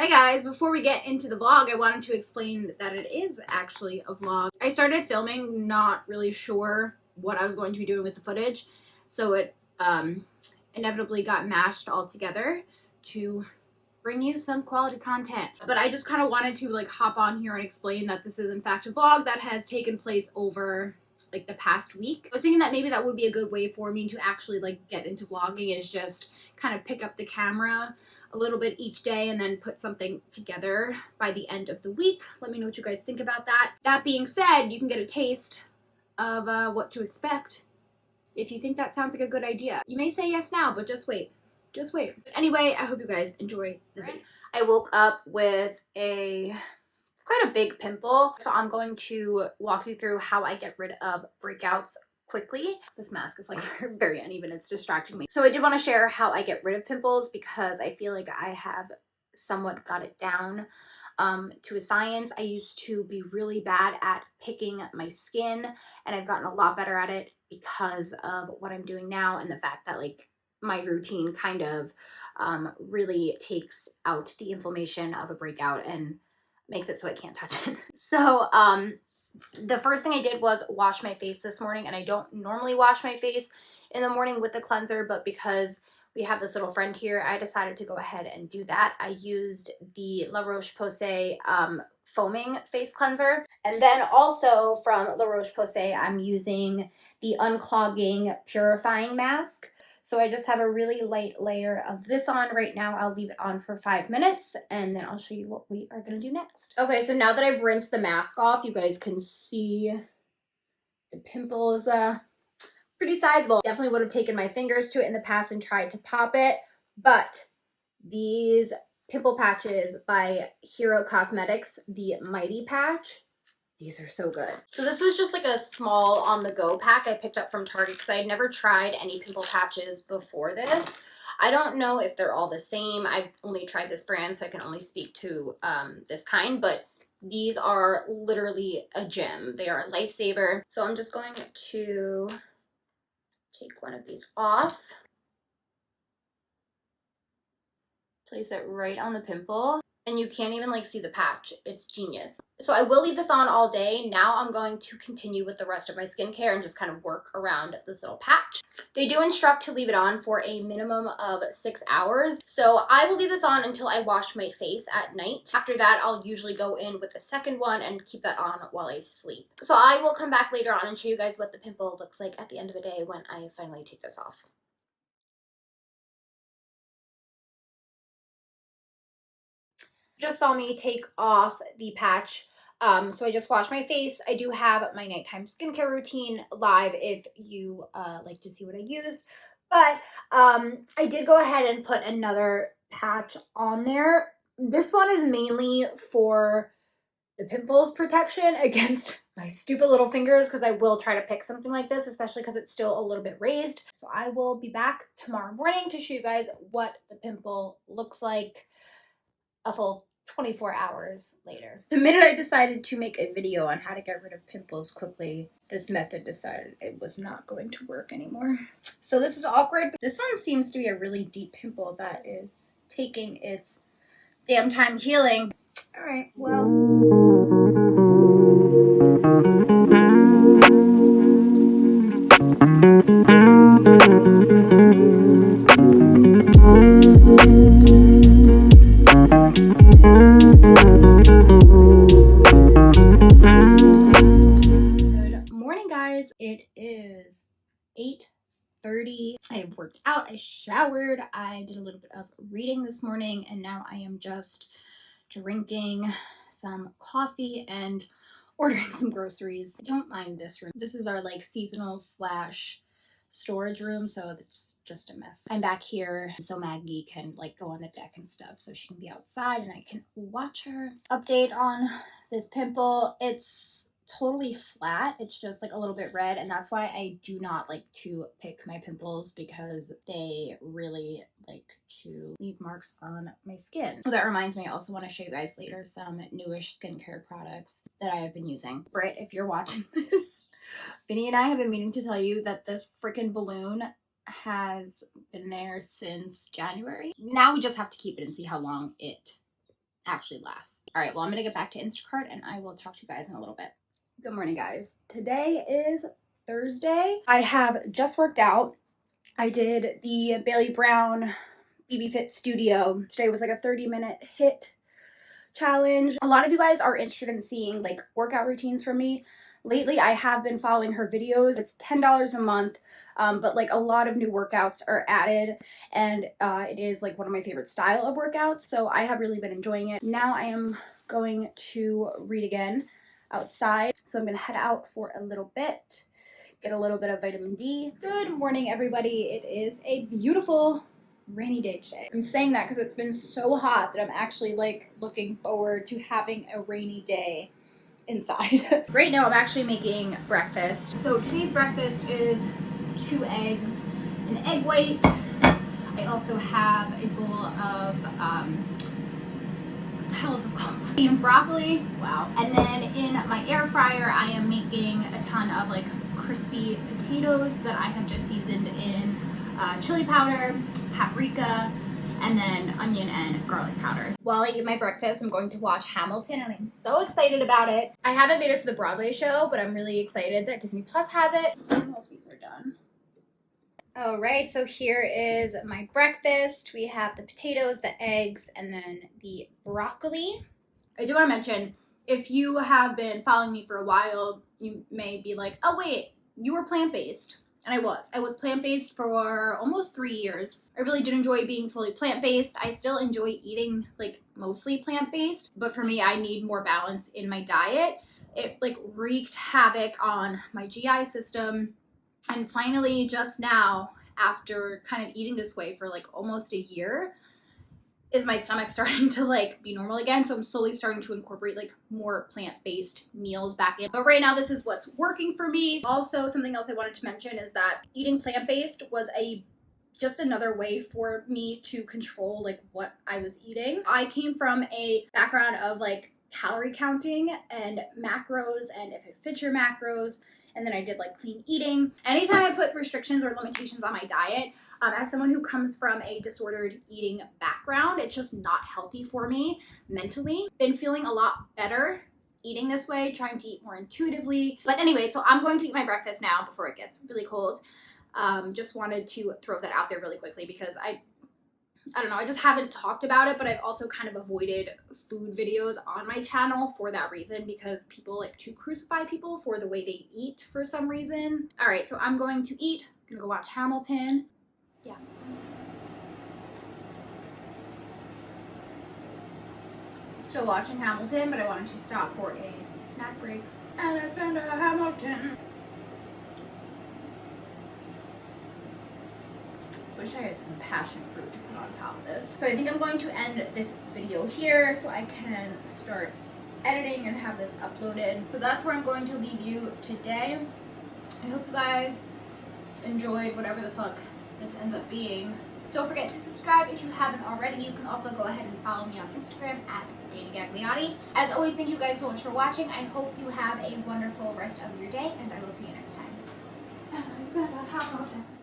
Hi guys, before we get into the vlog, I wanted to explain that it is actually a vlog. I started filming not really sure what I was going to be doing with the footage, so it inevitably got mashed all together to bring you some quality content. But I just kind of wanted to like hop on here and explain that this is in fact a vlog that has taken place over like the past week. I was thinking that maybe that would be a good way for me to actually like get into vlogging, is just kind of pick up the camera a little bit each day and then put something together by the end of the week. Let me know what you guys think about that. That being said, you can get a taste of what to expect if you think that sounds like a good idea. You may say yes now, but just wait. Just wait. But anyway, I hope you guys enjoy the video. I woke up with quite a big pimple, so I'm going to walk you through how I get rid of breakouts quickly. This mask is like very uneven, it's distracting me. So I did want to share how I get rid of pimples because I feel like I have somewhat got it down to a science. I used to be really bad at picking my skin, and I've gotten a lot better at it because of what I'm doing now and the fact that like my routine kind of really takes out the inflammation of a breakout and makes it so I can't touch it. So the first thing I did was wash my face this morning, and I don't normally wash my face in the morning with the cleanser, but because we have this little friend here, I decided to go ahead and do that. I used the La Roche-Posay foaming face cleanser, and then also from La Roche-Posay I'm using the unclogging purifying mask. So I just have a really light layer of this on right now. I'll leave it on for 5 minutes and then I'll show you what we are gonna do next. Okay, so now that I've rinsed the mask off, you guys can see the pimple is pretty sizable. Definitely would have taken my fingers to it in the past and tried to pop it, but these pimple patches by Hero Cosmetics, the Mighty Patch, these are so good. So this was just like a small on-the-go pack I picked up from Target because I had never tried any pimple patches before this. I don't know if they're all the same. I've only tried this brand, so I can only speak to this kind, but these are literally a gem. They are a lifesaver. So I'm just going to take one of these off. Place it right on the pimple. And you can't even like see the patch. It's genius. So I will leave this on all day. Now I'm going to continue with the rest of my skincare and just kind of work around this little patch. They do instruct to leave it on for a minimum of 6 hours. So I will leave this on until I wash my face at night. After that, I'll usually go in with the second one and keep that on while I sleep. So I will come back later on and show you guys what the pimple looks like at the end of the day when I finally take this off. Just saw me take off the patch. So I just washed my face. I do have my nighttime skincare routine live if you like to see what I used. But I did go ahead and put another patch on there. This one is mainly for the pimples protection against my stupid little fingers, because I will try to pick something like this, especially because it's still a little bit raised. So I will be back tomorrow morning to show you guys what the pimple looks like a full 24 hours later. The minute I decided to make a video on how to get rid of pimples quickly, this method decided it was not going to work anymore. So this is awkward, but this one seems to be a really deep pimple that is taking its damn time healing. All right, well. It is 8:30. I have worked out, I showered, I did a little bit of reading this morning, and now I am just drinking some coffee and ordering some groceries. I don't mind this room. This is our like seasonal slash storage room, so it's just a mess. I'm back here so Maggie can like go on the deck and stuff, so she can be outside and I can watch her. Update on this pimple. It's totally flat. It's just like a little bit red, and that's why I do not like to pick my pimples, because they really like to leave marks on my skin. So that reminds me, I also want to show you guys later some newish skincare products that I have been using. Britt, if you're watching this, Vinny and I have been meaning to tell you that this freaking balloon has been there since January. Now we just have to keep it and see how long it actually lasts. All right, well, I'm gonna get back to Instacart and I will talk to you guys in a little bit. Good morning, guys. Today is Thursday. I have just worked out. I did the Bailey Brown BB Fit Studio. Today was like a 30-minute HIIT challenge. A lot of you guys are interested in seeing like workout routines from me. Lately, I have been following her videos. It's $10 a month, but like a lot of new workouts are added, and it is like one of my favorite style of workouts. So I have really been enjoying it. Now I am going to read again outside. So I'm gonna head out for a little bit, get a little bit of vitamin D. Good morning, everybody. It is a beautiful rainy day today. I'm saying that because it's been so hot that I'm actually like looking forward to having a rainy day inside. Right now I'm actually making breakfast. So today's breakfast is 2 eggs, an egg white. I also have a bowl of what the hell is this called? Steamed broccoli. Wow. And then in my air fryer I am making a ton of like crispy potatoes that I have just seasoned in chili powder, paprika, and then onion and garlic powder. While I eat my breakfast, I'm going to watch Hamilton, and I'm so excited about it. I haven't made it to the Broadway show, but I'm really excited that Disney Plus has it. I don't know if these are done. All right, so here is my breakfast. We have the potatoes, the eggs, and then the broccoli. I do want to mention, if you have been following me for a while, you may be like, oh wait, you were plant-based. And I was plant-based for almost 3 years. I really did enjoy being fully plant-based. I still enjoy eating like mostly plant-based, but for me, I need more balance in my diet. It like wreaked havoc on my GI system. And finally, just now, after kind of eating this way for like almost a year, is my stomach starting to like be normal again. So I'm slowly starting to incorporate like more plant-based meals back in. But right now this is what's working for me. Also, something else I wanted to mention is that eating plant-based was just another way for me to control like what I was eating. I came from a background of like calorie counting and macros and if it fits your macros. And then I did like clean eating. Anytime I put restrictions or limitations on my diet, as someone who comes from a disordered eating background, it's just not healthy for me mentally. Been feeling a lot better eating this way, trying to eat more intuitively. But anyway, so I'm going to eat my breakfast now before it gets really cold. Just wanted to throw that out there really quickly because I don't know, I just haven't talked about it, but I've also kind of avoided food videos on my channel for that reason because people like to crucify people for the way they eat for some reason. All right, so I'm going to eat. I'm gonna go watch Hamilton. Yeah. Still watching Hamilton, but I wanted to stop for a snack break. Alexander Hamilton. Wish I had some passion fruit to put on top of this. So I think I'm going to end this video here so I can start editing and have this uploaded. So that's where I'm going to leave you today. I hope you guys enjoyed whatever the fuck this ends up being. Don't forget to subscribe if you haven't already. You can also go ahead and follow me on Instagram at Gagliotti. As always, thank you guys so much for watching. I hope you have a wonderful rest of your day, and I will see you next time. Alexander Hamilton.